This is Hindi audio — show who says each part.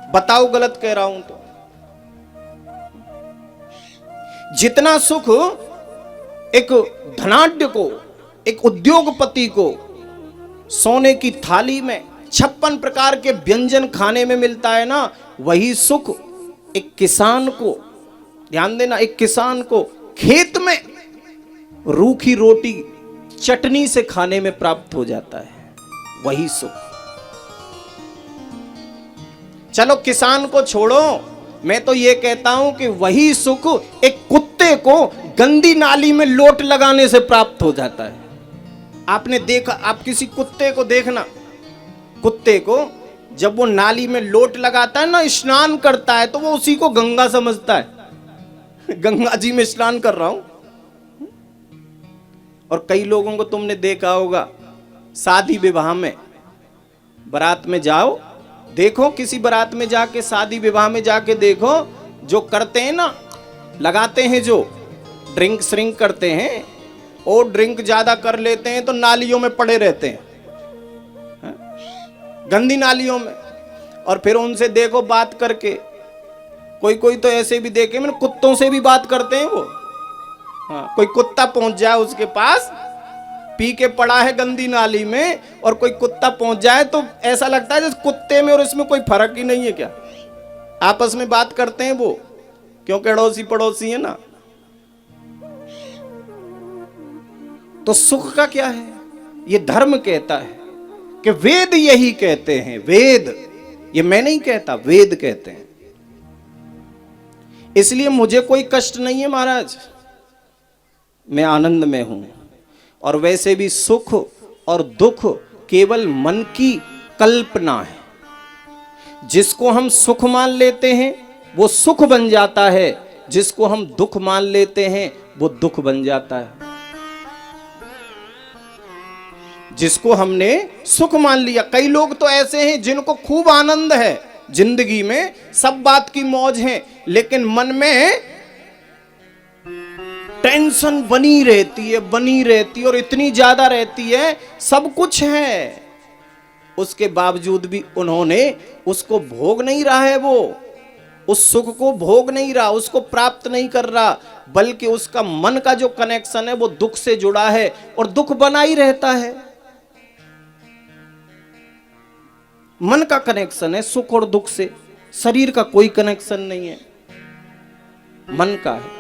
Speaker 1: बताओ गलत कह रहा हूं तो। जितना सुख एक धनाढ्य को, एक उद्योगपति को सोने की थाली में 56 प्रकार के व्यंजन खाने में मिलता है ना, वही सुख एक किसान को, ध्यान देना, एक किसान को खेत में रूखी रोटी चटनी से खाने में प्राप्त हो जाता है, वही सुख। चलो किसान को छोड़ो, मैं तो ये कहता हूं कि वही सुख एक कुत्ते को गंदी नाली में लोट लगाने से प्राप्त हो जाता है। आपने देखा, आप किसी कुत्ते को देखना, कुत्ते को जब वो नाली में लोट लगाता है ना, स्नान करता है, तो वो उसी को गंगा समझता है, गंगा जी में स्नान कर रहा हूं। और कई लोगों को तुमने देखा होगा, शादी विवाह में, बारात में जाओ, देखो किसी बारात में जाके, शादी विवाह में जाके देखो, जो करते हैं ना, लगाते हैं, जो ड्रिंक श्रिंक करते हैं, और ड्रिंक ज्यादा कर लेते हैं तो नालियों में पड़े रहते हैं, गंदी नालियों में। और फिर उनसे देखो बात करके, कोई कोई तो ऐसे भी देखे, मैंने कुत्तों से भी बात करते हैं वो। हाँ, कोई कुत्ता पहुंच जाए उसके पास, पी के पड़ा है गंदी नाली में, और कोई कुत्ता पहुंच जाए तो ऐसा लगता है जैसे कुत्ते में और इसमें कोई फर्क ही नहीं है क्या। आपस में बात करते हैं वो, क्योंकि अड़ोसी पड़ोसी है ना। तो सुख का क्या है, ये धर्म कहता है कि वेद यही कहते हैं, वेद, ये मैं नहीं कहता, वेद कहते हैं। इसलिए मुझे कोई कष्ट नहीं है महाराज, मैं आनंद में हूं। और वैसे भी सुख और दुख केवल मन की कल्पना है। जिसको हम सुख मान लेते हैं वो सुख बन जाता है, जिसको हम दुख मान लेते हैं वो दुख बन जाता है। जिसको हमने सुख मान लिया, कई लोग तो ऐसे हैं जिनको खूब आनंद है जिंदगी में, सब बात की मौज है, लेकिन मन में टेंशन बनी रहती है और इतनी ज्यादा रहती है, सब कुछ है, उसके बावजूद भी उन्होंने उसको भोग नहीं रहा है, वो उस सुख को भोग नहीं रहा, उसको प्राप्त नहीं कर रहा, बल्कि उसका मन का जो कनेक्शन है वो दुख से जुड़ा है और दुख बना ही रहता है। मन का कनेक्शन है सुख और दुख से, शरीर का कोई कनेक्शन नहीं है, मन का है।